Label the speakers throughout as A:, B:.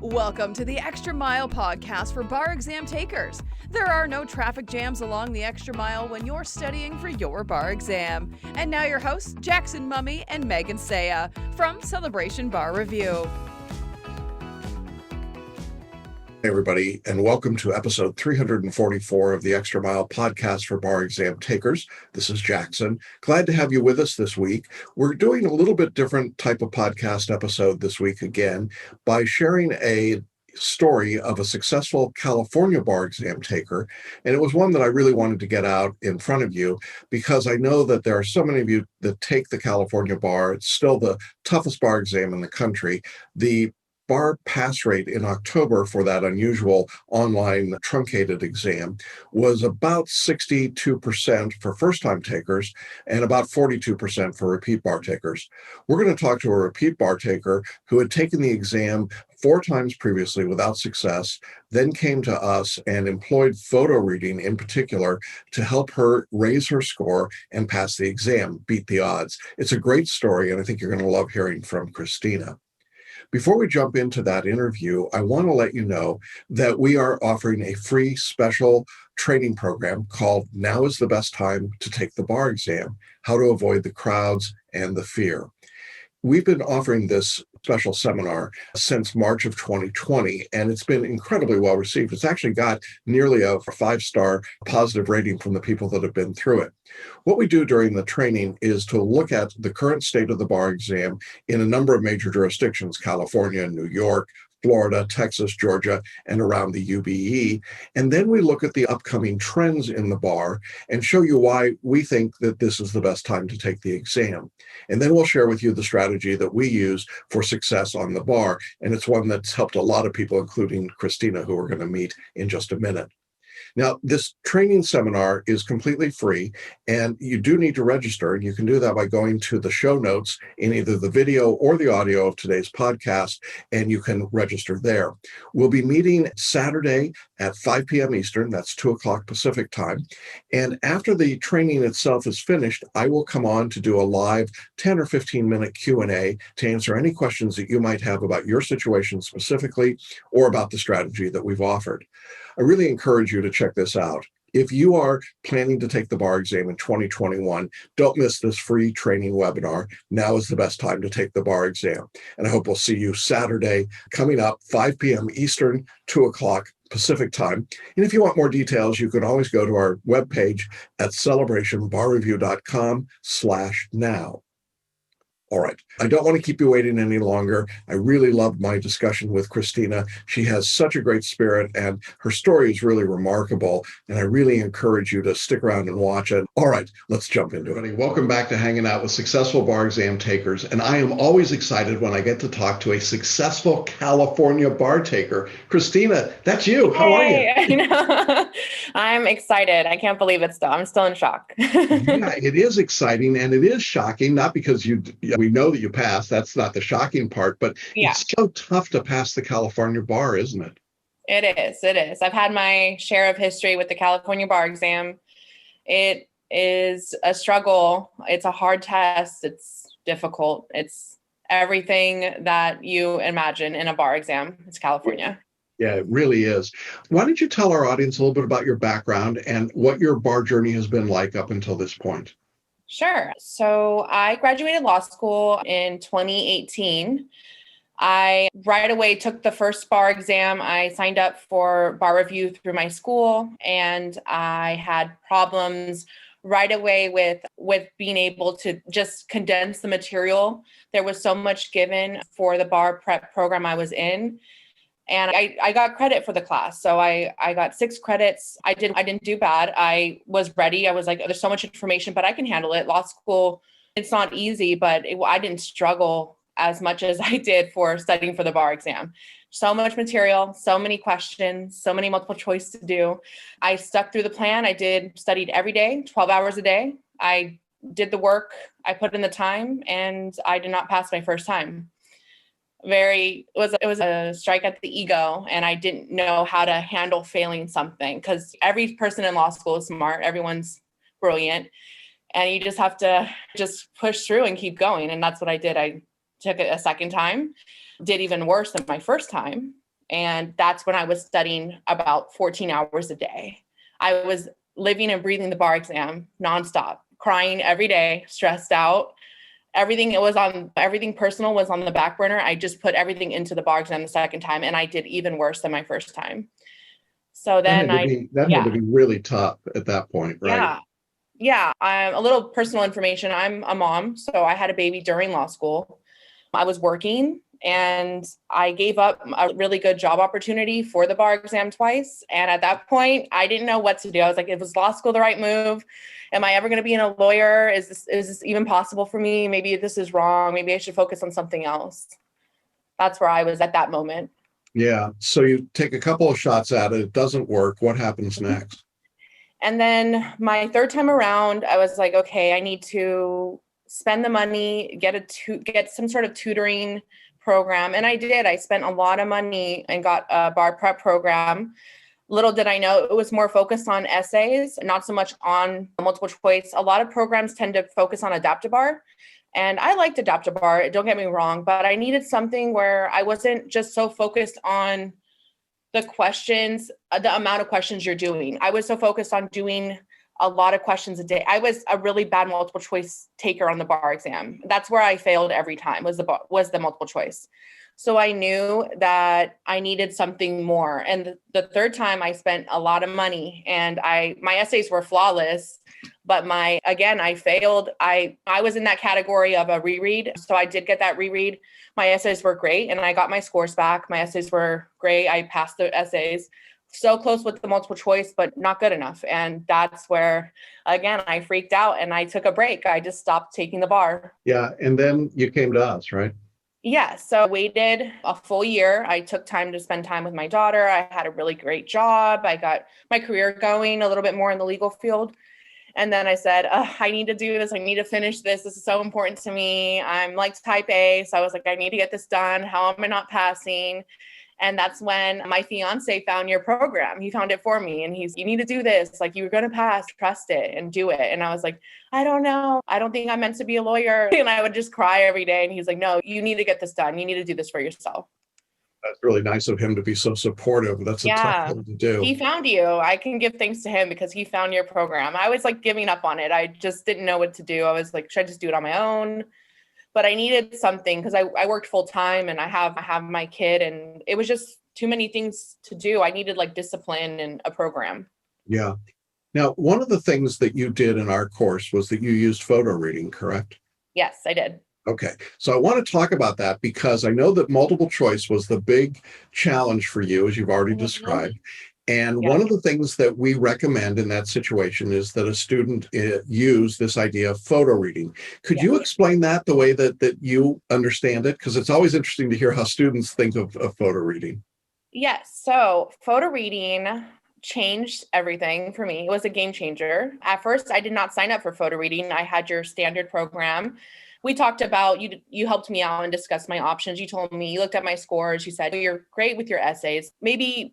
A: Welcome to the Extra Mile podcast for bar exam takers. There are no traffic jams along the extra mile when you're studying for your bar exam. And now your hosts, Jackson Mummy and Megan Saya from Celebration Bar Review.
B: Hey everybody, and welcome to episode 344 of the Extra Mile podcast for bar exam takers. This is Jackson. Glad to have you with us this week. We're doing a little bit different type of podcast episode this week again by sharing a story of a successful California bar exam taker. And it was one that I really wanted to get out in front of you because I know that there are so many of you that take the California bar. It's still the toughest bar exam in the country. The bar pass rate in October for that unusual online truncated exam was about 62% for first-time takers and about 42% for repeat bar takers. We're going to talk to a repeat bar taker who had taken the exam 4 times previously without success, then came to us and employed PhotoReading in particular to help her raise her score and pass the exam, beat the odds. It's a great story, and I think you're going to love hearing from Christina. Before we jump into that interview, I want to let you know that we are offering a free special training program called Now is the Best Time to Take the Bar Exam, How to Avoid the Crowds and the Fear. We've been offering this special seminar since March of 2020, and it's been incredibly well received. It's actually got nearly a 5-star positive rating from the people that have been through it. What we do during the training is to look at the current state of the bar exam in a number of major jurisdictions, California, New York, Florida, Texas, Georgia, and around the UBE. And then we look at the upcoming trends in the bar and show you why we think that this is the best time to take the exam. And then we'll share with you the strategy that we use for success on the bar. And it's one that's helped a lot of people, including Christina, who we're going to meet in just a minute. Now, this training seminar is completely free, and you do need to register, and you can do that by going to the show notes in either the video or the audio of today's podcast, and you can register there. We'll be meeting Saturday at 5 p.m. Eastern, that's 2 o'clock Pacific time, and after the training itself is finished, I will come on to do a live 10 or 15-minute Q&A to answer any questions that you might have about your situation specifically or about the strategy that we've offered. I really encourage you to check this out. If you are planning to take the bar exam in 2021, don't miss this free training webinar. Now is the best time to take the bar exam. And I hope we'll see you Saturday coming up, 5 p.m. Eastern, 2 o'clock Pacific time. And if you want more details, you can always go to our webpage at celebrationbarreview.com/now. All right. I don't want to keep you waiting any longer. I really loved my discussion with Christina. She has such a great spirit, and her story is really remarkable. And I really encourage you to stick around and watch it. All right, let's jump into it. Welcome back to Hanging Out with Successful Bar Exam Takers. And I am always excited when I get to talk to a successful California bar taker. Christina, that's you. How are you?
C: I know. I'm excited. I can't believe it still. I'm still in shock.
B: Yeah, it is exciting, and it is shocking, not because we know that you passed. That's not the shocking part, but
C: Yeah.
B: It's so tough to pass the California bar, isn't it?
C: It is. I've had my share of history with the California bar exam. It is a struggle. It's a hard test. It's difficult. It's everything that you imagine in a bar exam. It's California.
B: Yeah, it really is. Why don't you tell our audience a little bit about your background and what your bar journey has been like up until this point?
C: Sure. So I graduated law school in 2018. I right away took the first bar exam. I signed up for bar review through my school, and I had problems right away with being able to just condense the material. There was so much given for the bar prep program I was in. And I got credit for the class. So I got 6 credits. I didn't do bad. I was ready. I was like, there's so much information, but I can handle it. Law school, it's not easy, but I didn't struggle as much as I did for studying for the bar exam. So much material, so many questions, so many multiple choice to do. I stuck through the plan. Studied every day, 12 hours a day. I did the work. I put in the time, and I did not pass my first time. It was a strike at the ego, and I didn't know how to handle failing something, because every person in law school is smart. Everyone's brilliant, and you just have to just push through and keep going. And that's what I did. I took it a second time, did even worse than my first time. And that's when I was studying about 14 hours a day. I was living and breathing the bar exam nonstop, crying every day, stressed out. Everything personal was on the back burner. I just put everything into the bar exam the second time, and I did even worse than my first time. So then
B: That had to be really tough at that point, right?
C: Yeah. Yeah. A little personal information. I'm a mom. So I had a baby during law school. I was working and I gave up a really good job opportunity for the bar exam twice. And at that point, I didn't know what to do. I was like, was law school the right move? Am I ever going to be a lawyer? Is this even possible for me? Maybe this is wrong. Maybe I should focus on something else. That's where I was at that moment.
B: Yeah. So you take a couple of shots at it. It doesn't work. What happens next?
C: And then my third time around, I was like, okay, I need to spend the money, get some sort of tutoring program. And I did. I spent a lot of money and got a bar prep program. Little did I know it was more focused on essays, not so much on multiple choice. A lot of programs tend to focus on adaptive bar. And I liked adaptive bar, don't get me wrong, but I needed something where I wasn't just so focused on the questions, the amount of questions you're doing. I was so focused on doing a lot of questions a day. I was a really bad multiple choice taker on the bar exam. That's where I failed every time was the multiple choice. So I knew that I needed something more. And the third time I spent a lot of money and my essays were flawless, but I failed. I was in that category of a reread. So I did get that reread. My essays were great and I got my scores back. My essays were great. I passed the essays. So close with the multiple choice, but not good enough. And that's where, again, I freaked out and I took a break. I just stopped taking the bar.
B: Yeah. And then you came to us, right?
C: Yeah. So I waited a full year. I took time to spend time with my daughter. I had a really great job. I got my career going a little bit more in the legal field. And then I said, I need to do this. I need to finish this. This is so important to me. I'm like type A. So I was like, I need to get this done. How am I not passing? And that's when my fiance found your program. He found it for me and you need to do this. Like, you're going to pass, trust it and do it. And I was like, I don't know. I don't think I'm meant to be a lawyer. And I would just cry every day. And he's like, no, you need to get this done. You need to do this for yourself.
B: That's really nice of him to be so supportive. That's a tough thing to do.
C: He found you. I can give thanks to him because he found your program. I was like giving up on it. I just didn't know what to do. I was like, should I just do it on my own? But I needed something because I worked full time and I have my kid and it was just too many things to do. I needed like discipline and a program.
B: Yeah. Now, one of the things that you did in our course was that you used photo reading, correct?
C: Yes, I did.
B: Okay. So I want to talk about that because I know that multiple choice was the big challenge for you, as you've already described. And one of the things that we recommend in that situation is that a student use this idea of photo reading. Could you explain that the way that you understand it? Because it's always interesting to hear how students think of photo reading.
C: Yes. So photo reading changed everything for me. It was a game changer. At first, I did not sign up for photo reading. I had your standard program. We talked about, you helped me out and discussed my options. You told me, you looked at my scores. You said, you're great with your essays. Maybe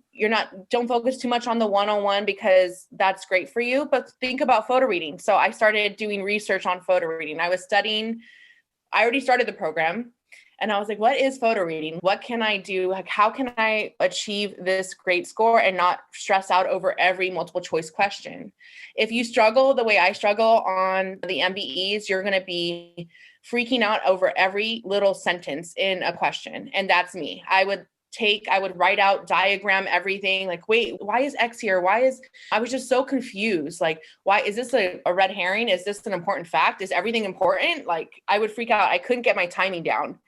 C: don't focus too much on the one-on-one because that's great for you, but think about photo reading. So I started doing research on photo reading. I already started the program and I was like, what is photo reading? What can I do? Like, how can I achieve this great score and not stress out over every multiple choice question? If you struggle the way I struggle on the MBEs, you're going to be freaking out over every little sentence in a question. And that's me. I would write out, diagram everything. Like, wait, why is X here? I was just so confused. Like, why is this a red herring? Is this an important fact? Is everything important? Like, I would freak out. I couldn't get my timing down.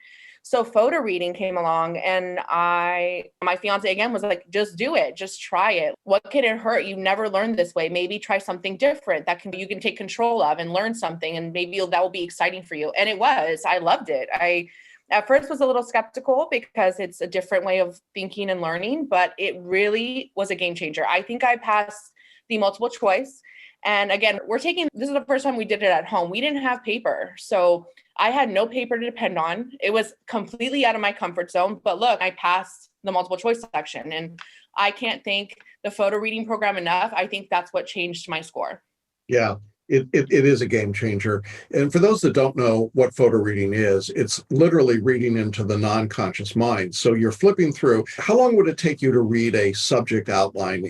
C: So photo reading came along and my fiance again was like, just do it. Just try it. What can it hurt? You never learned this way. Maybe try something different you can take control of and learn something. And maybe that will be exciting for you. And it was. I loved it. I at first was a little skeptical because it's a different way of thinking and learning, but it really was a game changer. I think I passed the multiple choice. And again, this is the first time we did it at home. We didn't have paper. So I had no paper to depend on. It was completely out of my comfort zone. But look, I passed the multiple choice section and I can't thank the photo reading program enough. I think that's what changed my score.
B: Yeah. It is a game changer. And for those that don't know what photo reading is, it's literally reading into the non-conscious mind. So you're flipping through. How long would it take you to read a subject outline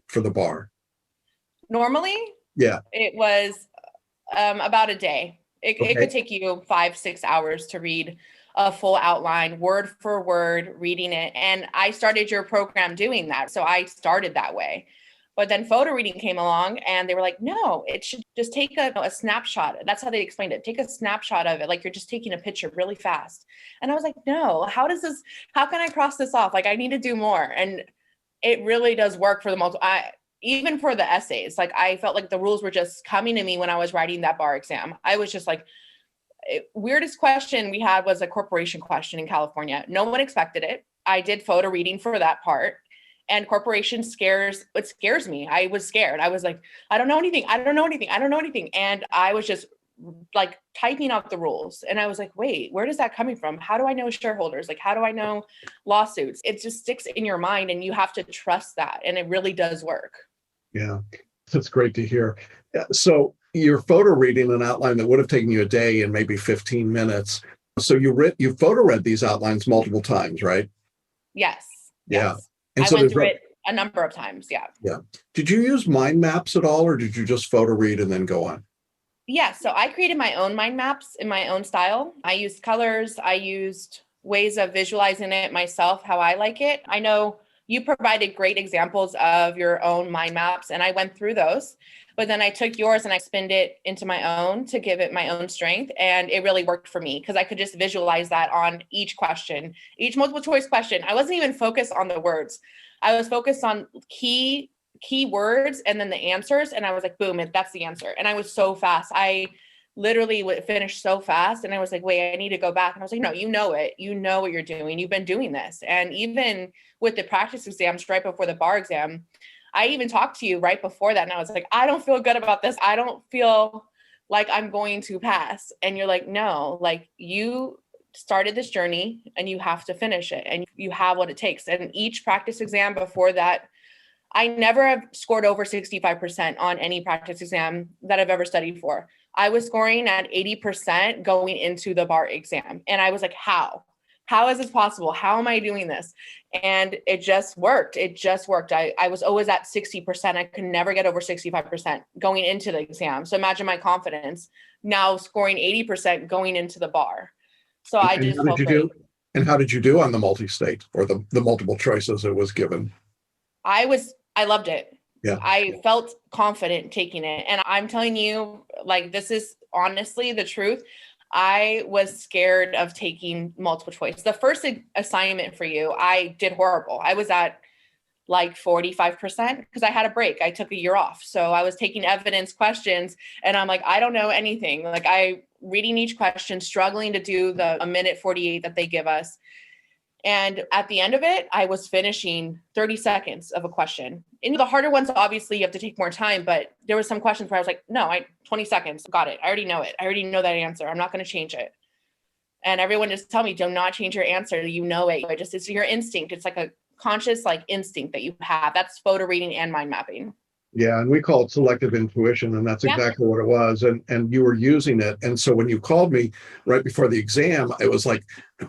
B: for the bar?
C: Normally,
B: Yeah.
C: it was about a day. It
B: Okay.
C: could take you 5-6 hours to read a full outline, word for word, reading it. And I started your program doing that. So I started that way. But then photo reading came along and they were like, no, it should just take a snapshot. That's how they explained it. Take a snapshot of it. Like you're just taking a picture really fast. And I was like, no, how can I cross this off? Like I need to do more. And it really does work for the most, even for the essays. Like I felt like the rules were just coming to me when I was writing that bar exam. I was just like, weirdest question we had was a corporation question in California. No one expected it. I did photo reading for that part. And corporation scares me. I was scared. I was like, I don't know anything. I don't know anything. I don't know anything. And I was just like typing out the rules. And I was like, wait, where does that coming from? How do I know shareholders? Like, how do I know lawsuits? It just sticks in your mind and you have to trust that. And it really does work.
B: Yeah, that's great to hear. So you're photo reading an outline that would have taken you a day and maybe 15 minutes. So you photo read these outlines multiple times, right?
C: Yes.
B: Yeah.
C: Yes.
B: And
C: I
B: so
C: went
B: there's
C: through it a number of times. Yeah.
B: yeah. Did you use mind maps at all, or did you just photo read and then go on?
C: Yeah. So I created my own mind maps in my own style. I used colors. I used ways of visualizing it myself, how I like it. I know you provided great examples of your own mind maps, and I went through those. But then I took yours and I spinned it into my own to give it my own strength. And it really worked for me because I could just visualize that on each question, each multiple choice question. I wasn't even focused on the words. I was focused on key words and then the answers. And I was like, boom, that's the answer. And I was so fast. I literally would finish so fast. And I was like, wait, I need to go back. And I was like, no, you know it. You know what you're doing. You've been doing this. And even with the practice exams right before the bar exam, I even talked to you right before that. And I was like, I don't feel good about this. I don't feel like I'm going to pass. And you're like, no, like you started this journey and you have to finish it and you have what it takes. And each practice exam before that, I never have scored over 65% on any practice exam that I've ever studied for. I was scoring at 80% going into the bar exam. And I was like, how? How is this possible? How am I doing this? And it just worked. It just worked. I was always at 60%. I could never get over 65% going into the exam. So imagine my confidence now scoring 80% going into the bar. So I just felt great.
B: And how did you do on the multi-state or the multiple choices it was given?
C: I loved it.
B: Yeah.
C: I felt confident taking it. And I'm telling you, like, this is honestly the truth. I was scared of taking multiple choice. The first assignment for you, I did horrible. I was at like 45% because I had a break. I took a year off. So I was taking evidence questions and I'm like, I don't know anything. Like I reading each question, struggling to do the a minute 48 that they give us. And at the end of it, I was finishing 30 seconds of a question. And the harder ones, obviously, you have to take more time. But there were some questions where I was like, no, 20 seconds, got it. I already know it. I already know that answer. I'm not going to change it. And everyone just tell me, do not change your answer. You know it. It's your instinct. It's like a conscious like instinct that you have. That's photo reading and mind mapping.
B: Yeah, and we call it selective intuition, and that's exactly what it was. And you were using it. And so when you called me right before the exam, it was like,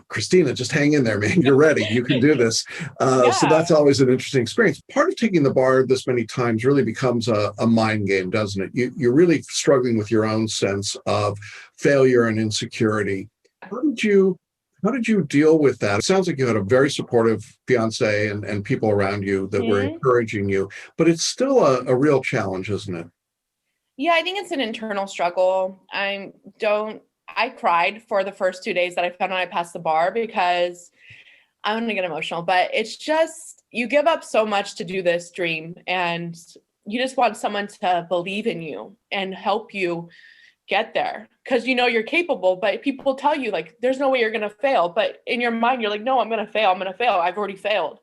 B: Christina, just hang in there, man. You're ready. You can do this. So that's always an interesting experience. Part of taking the bar this many times really becomes a mind game, doesn't it? You're really struggling with your own sense of failure and insecurity. How did you deal with that? It sounds like you had a very supportive fiance and people around you that were encouraging you, but it's still a real challenge, isn't it?
C: Yeah, I think it's an internal struggle. I cried for the first 2 days that I found out I passed the bar because I'm going to get emotional, but it's just, you give up so much to do this dream and you just want someone to believe in you and help you get there because you know you're capable, but people tell you like there's no way you're gonna fail, but in your mind you're like, no, I'm gonna fail, I've already failed.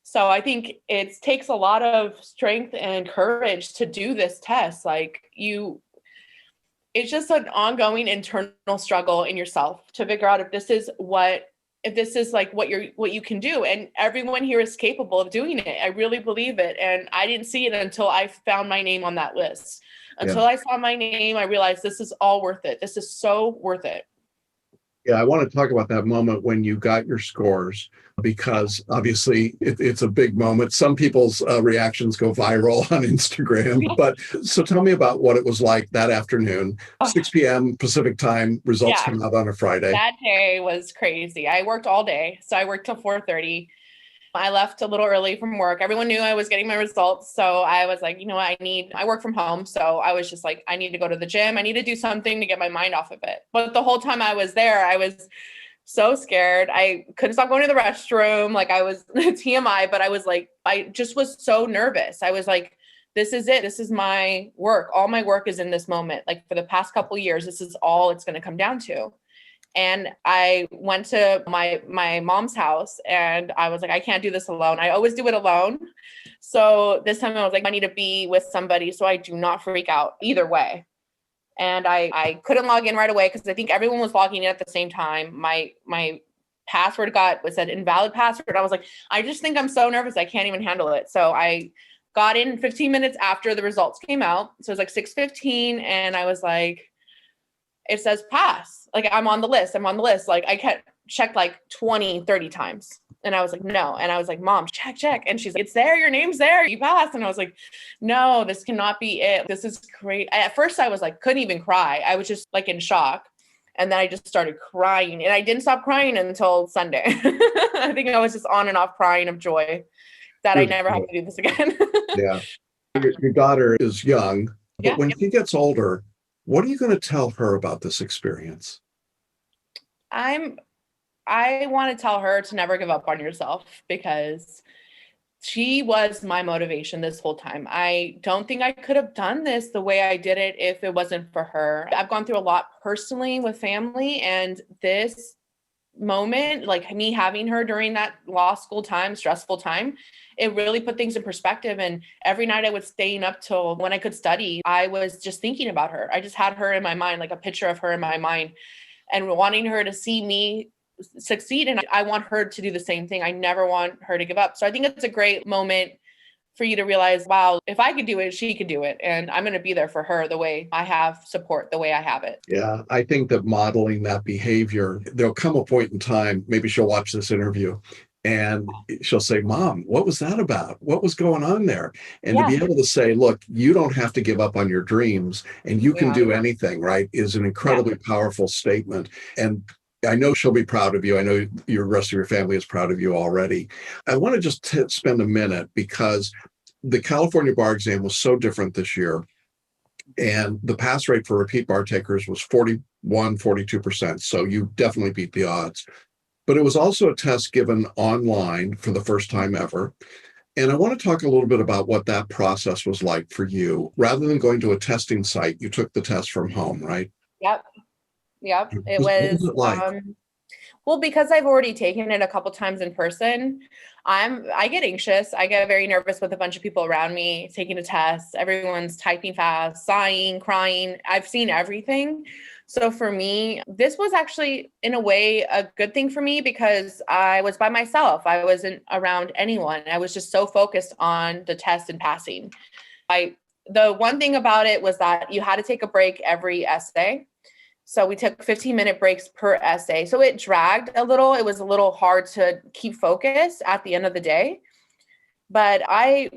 C: So I think it takes a lot of strength and courage to do this test. It's just an ongoing internal struggle in yourself to figure out if this is like what you can do. And everyone here is capable of doing it. I really believe it. And I didn't see it until I found my name on that list. Until I saw my name, I realized this is all worth it. This is so worth it.
B: Yeah, I want to talk about that moment when you got your scores, because obviously it's a big moment. Some people's reactions go viral on Instagram. But so tell me about what it was like that afternoon, 6 p.m. Pacific time, results
C: Yeah.
B: come out on a Friday.
C: That day was crazy. I worked all day. So I worked till 4:30. I left a little early from work. Everyone knew I was getting my results. So I was like, you know what, I work from home. So I was just like, I need to go to the gym. I need to do something to get my mind off of it. But the whole time I was there, I was so scared. I couldn't stop going to the restroom. Like I was TMI, but I was like, I just was so nervous. I was like, this is it. This is my work. All my work is in this moment. Like for the past couple of years, this is all it's going to come down to. And I went to my mom's house and I was like, I can't do this alone. I always do it alone. So this time I was like, I need to be with somebody so I do not freak out either way. And I couldn't log in right away because I think everyone was logging in at the same time. My password said invalid password. I was like, I just think I'm so nervous. I can't even handle it. So I got in 15 minutes after the results came out. So it was like 6:15 and I was like, it says pass. Like I'm on the list. Like I kept checked like 20, 30 times. And I was like, no. And I was like, Mom, check. And she's like, it's there. Your name's there. You passed. And I was like, no, this cannot be it. This is great. At first I was like, couldn't even cry. I was just like in shock. And then I just started crying and I didn't stop crying until Sunday. I think I was just on and off crying of joy that I never have to do this again.
B: Yeah. Your daughter is young, but when she gets older, what are you going to tell her about this experience?
C: I want to tell her to never give up on yourself because she was my motivation this whole time. I don't think I could have done this the way I did it if it wasn't for her. I've gone through a lot personally with family, and this moment, like me having her during that law school time, stressful time, it really put things in perspective. And every night I was staying up till when I could study, I was just thinking about her. I just had her in my mind, like a picture of her in my mind, and wanting her to see me succeed. And I want her to do the same thing. I never want her to give up. So I think it's a great moment for you to realize, wow, if I could do it, she could do it. And I'm going to be there for her the way I have support, the way I have it.
B: Yeah, I think that modeling that behavior, there'll come a point in time, maybe she'll watch this interview and she'll say, Mom, what was that about? What was going on there? And to be able to say, look, you don't have to give up on your dreams and you can do anything, right, is an incredibly powerful statement. And I know she'll be proud of you. I know the rest of your family is proud of you already. I want to just spend a minute because the California bar exam was so different this year. And the pass rate for repeat bar takers was 42%. So you definitely beat the odds. But it was also a test given online for the first time ever. And I want to talk a little bit about what that process was like for you. Rather than going to a testing site, you took the test from home, right?
C: Yep. It
B: What was
C: was,
B: it like?
C: well, because I've already taken it a couple times in person, I get anxious. I get very nervous with a bunch of people around me taking a test. Everyone's typing fast, sighing, crying. I've seen everything. So for me, this was actually in a way a good thing for me because I was by myself. I wasn't around anyone. I was just so focused on the test and passing. The one thing about it was that you had to take a break every essay. So we took 15-minute breaks per essay. So it dragged a little. It was a little hard to keep focus at the end of the day. But I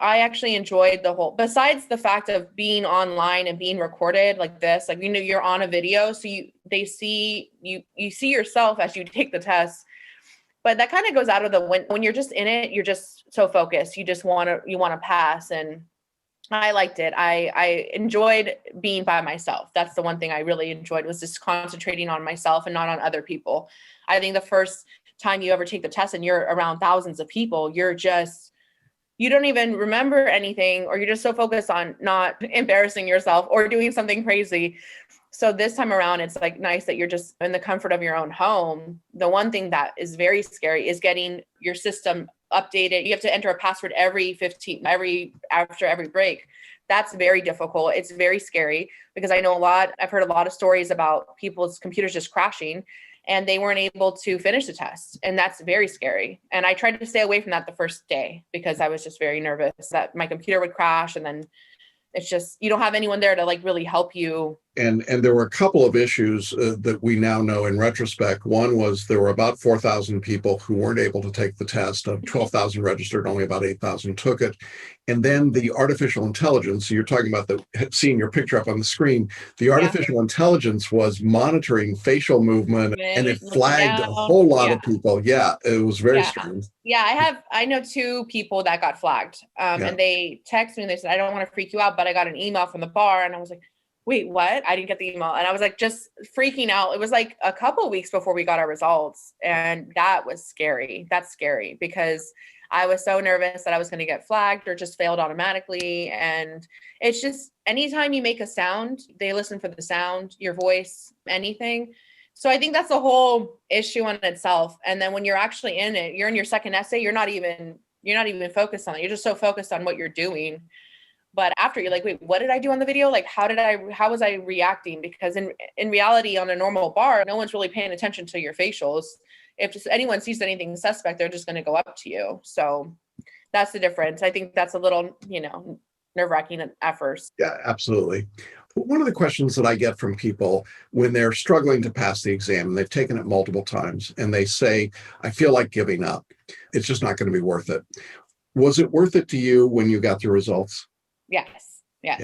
C: actually enjoyed the whole, besides the fact of being online and being recorded like this, like, you're on a video. So you see yourself as you take the test. But that kind of goes out of when you're just in it, you're just so focused. You want to pass. And I liked it. I enjoyed being by myself. That's the one thing I really enjoyed, was just concentrating on myself and not on other people. I think the first time you ever take the test and you're around thousands of people, you don't even remember anything, or you're just so focused on not embarrassing yourself or doing something crazy. So this time around, it's like nice that you're just in the comfort of your own home. The one thing that is very scary is getting your system updated. You have to enter a password after every break. That's very difficult. It's very scary because I've heard a lot of stories about people's computers just crashing and they weren't able to finish the test. And that's very scary. And I tried to stay away from that the first day because I was just very nervous that my computer would crash and then It's just, you don't have anyone there to like really help you.
B: And there were a couple of issues that we now know in retrospect. One was there were about 4,000 people who weren't able to take the test. Of 12,000 registered, only about 8,000 took it. And then the artificial intelligence, so you're talking about seeing your picture up on the screen, the artificial intelligence was monitoring facial movement, and it
C: Looking
B: flagged a
C: down.
B: whole lot of people. Yeah, it was very strange.
C: Yeah, I know two people that got flagged. And they texted me and they said, I don't want to freak you out, but I got an email from the bar. And I was like, wait, what? I didn't get the email. And I was like, just freaking out. It was like a couple of weeks before we got our results. And that was scary. That's scary because I was so nervous that I was going to get flagged or just failed automatically. And it's just, anytime you make a sound, they listen for the sound, your voice, anything. So I think that's the whole issue in itself. And then when you're actually in it, you're in your second essay, you're not even focused on it. You're just so focused on what you're doing. But after, you're like, wait, what did I do on the video? Like, how was I reacting? Because in reality, on a normal bar, no one's really paying attention to your facials. If just anyone sees anything suspect, they're just going to go up to you. So that's the difference. I think that's a little, nerve-wracking at first.
B: Yeah, absolutely. One of the questions that I get from people when they're struggling to pass the exam, and they've taken it multiple times, and they say, I feel like giving up. It's just not going to be worth it. Was it worth it to you when you got the results?
C: Yes.
B: Yeah.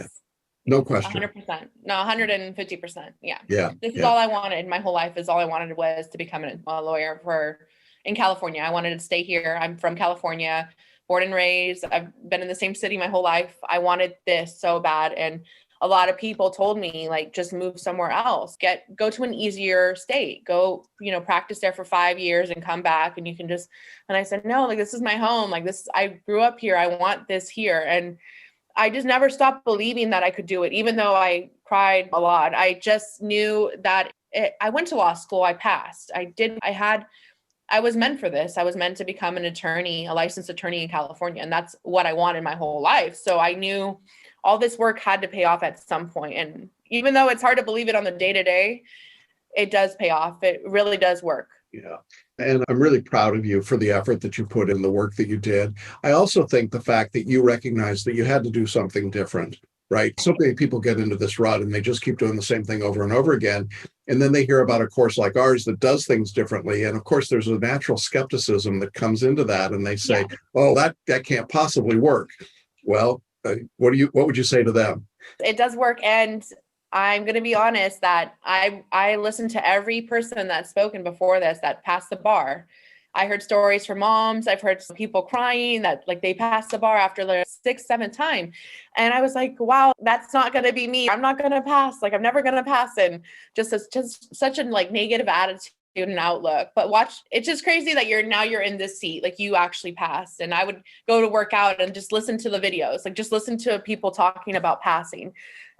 B: No question.
C: 100%. No, 150%. Yeah.
B: Yeah.
C: This is all I wanted. My whole life is all I wanted was to become a lawyer in California. I wanted to stay here. I'm from California, born and raised. I've been in the same city my whole life. I wanted this so bad. And a lot of people told me, like, just move somewhere else, go to an easier state, go, practice there for 5 years and come back. And you can and I said, no, like, this is my home. Like this, I grew up here. I want this here. And I just never stopped believing that I could do it, even though I cried a lot. I just knew that I went to law school. I passed. I was meant for this. I was meant to become an attorney, a licensed attorney in California. And that's what I wanted my whole life. So I knew all this work had to pay off at some point. And even though it's hard to believe it on the day-to-day, it does pay off. It really does work.
B: Yeah. And I'm really proud of you for the effort that you put in, the work that you did. I also think the fact that you recognize that you had to do something different, right? So many people get into this rut and they just keep doing the same thing over and over again. And then they hear about a course like ours that does things differently. And of course, there's a natural skepticism that comes into that. And they say, oh, that can't possibly work. Well, what would you say to them?
C: It does work. And I'm going to be honest that I listened to every person that's spoken before this that passed the bar. I heard stories from moms. I've heard people crying that like they passed the bar after the 6th, 7th time. And I was like, wow, that's not going to be me. I'm not going to pass. Like, I'm never going to pass. And just such a like negative attitude and outlook. But it's just crazy that you're in this seat, like you actually passed. And I would go to work out and just listen to the videos, like just listen to people talking about passing.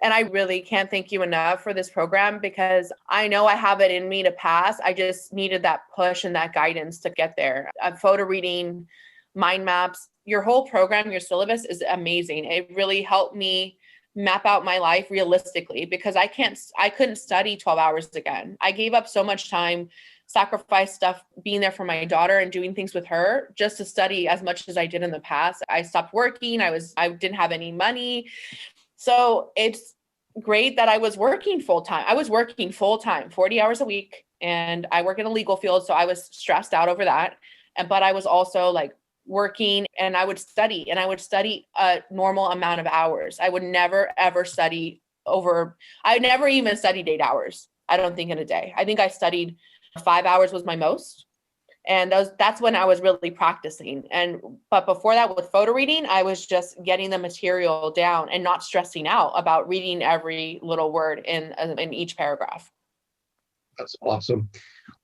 C: And I really can't thank you enough for this program because I know I have it in me to pass. I just needed that push and that guidance to get there. Photo reading, mind maps, your whole program, your syllabus is amazing. It really helped me map out my life realistically because I couldn't study 12 hours again. I gave up so much time, sacrificed stuff, being there for my daughter and doing things with her just to study as much as I did in the past. I stopped working. I didn't have any money. So it's great that I was working full-time. I was working full-time, 40 hours a week, and I work in a legal field. So I was stressed out over that. But I was also like working and I would study a normal amount of hours. I would never, ever study I never even studied 8 hours. I don't think in a day. I think I studied 5 hours was my most. And that's when I was really practicing. But before that with photo reading, I was just getting the material down and not stressing out about reading every little word in each paragraph.
B: That's awesome.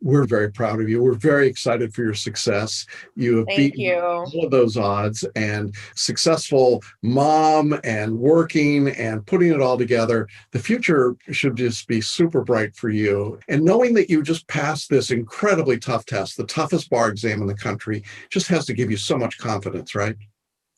B: We're very proud of you. We're very excited for your success. You have beaten all of those odds, and successful mom and working and putting it all together. The future should just be super bright for you. And knowing that you just passed this incredibly tough test, the toughest bar exam in the country, just has to give you so much confidence, right?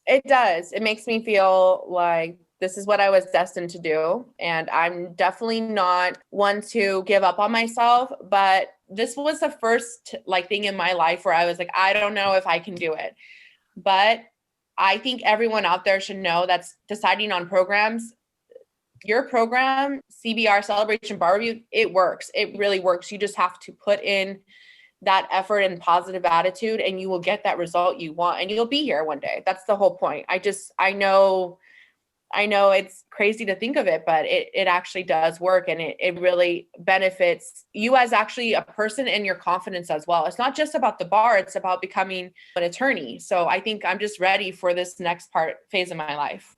C: It does. It makes me feel like this is what I was destined to do. And I'm definitely not one to give up on myself, but this was the first thing in my life where I was like, I don't know if I can do it, but I think everyone out there should know that's deciding on programs. Your program, CBR, Celebration Bar Review, it works. It really works. You just have to put in that effort and positive attitude, and you will get that result you want, and you'll be here one day. That's the whole point. I know it's crazy to think of it, but it actually does work, and it really benefits you as actually a person and your confidence as well. It's not just about the bar, it's about becoming an attorney. So I think I'm just ready for this next phase of my life.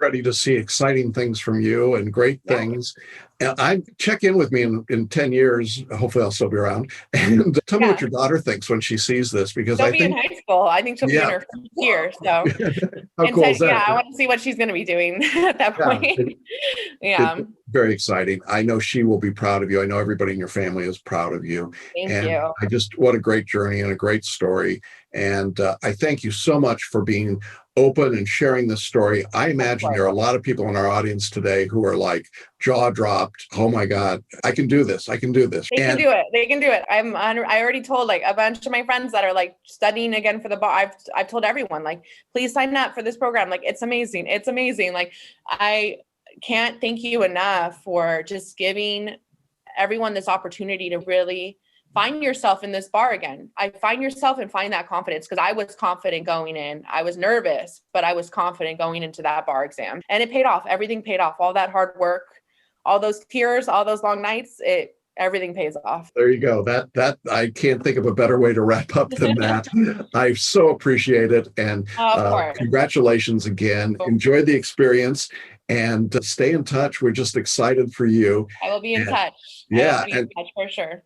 B: Ready to see exciting things from you and great things. And check in with me in 10 years. Hopefully I'll still be around. And tell me what your daughter thinks when she sees this, because
C: she'll be in high school. I think she'll be in her first year. So
B: how cool is that?
C: Yeah, I want to see what she's going to be doing at that point.
B: It's very exciting. I know she will be proud of you. I know everybody in your family is proud of you.
C: Thank you.
B: What a great journey and a great story. And I thank you so much for being open and sharing this story. I imagine there are a lot of people in our audience today who are like jaw dropped. Oh my God, I can do this. I can do this.
C: They can do it. They can do it. I already told like a bunch of my friends that are like studying again for the bar. I've told everyone like, please sign up for this program. Like, it's amazing. It's amazing. Like, I can't thank you enough for just giving everyone this opportunity to really find yourself in this bar again. Find yourself and find that confidence, because I was confident going in. I was nervous, but I was confident going into that bar exam, and it paid off. Everything paid off. All that hard work, all those tears, all those long nights, everything pays off.
B: There you go. That I can't think of a better way to wrap up than that. I so appreciate it. And congratulations again. Enjoy the experience and stay in touch. We're just excited for you.
C: I will be in touch.
B: Yeah.
C: In touch for sure.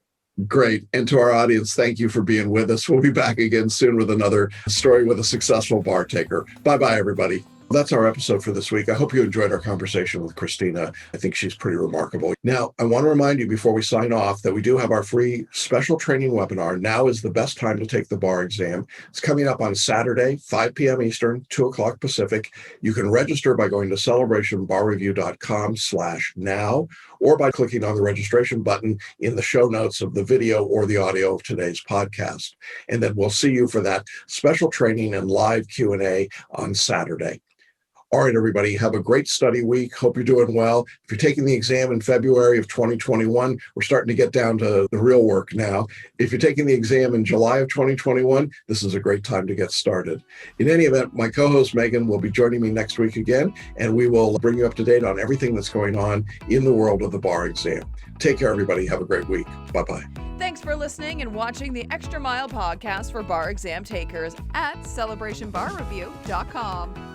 B: Great. And to our audience, thank you for being with us. We'll be back again soon with another story with a successful bar taker. Bye-bye, everybody. That's our episode for this week. I hope you enjoyed our conversation with Christina. I think she's pretty remarkable. Now, I want to remind you before we sign off that we do have our free special training webinar. Now is the best time to take the bar exam. It's coming up on Saturday, 5 p.m. Eastern, 2 o'clock Pacific. You can register by going to celebrationbarreview.com/now, or by clicking on the registration button in the show notes of the video or the audio of today's podcast. And then we'll see you for that special training and live Q&A on Saturday. All right, everybody, have a great study week. Hope you're doing well. If you're taking the exam in February of 2021, we're starting to get down to the real work now. If you're taking the exam in July of 2021, this is a great time to get started. In any event, my co-host Megan will be joining me next week again, and we will bring you up to date on everything that's going on in the world of the bar exam. Take care, everybody. Have a great week. Bye-bye.
A: Thanks for listening and watching the Extra Mile podcast for bar exam takers at celebrationbarreview.com.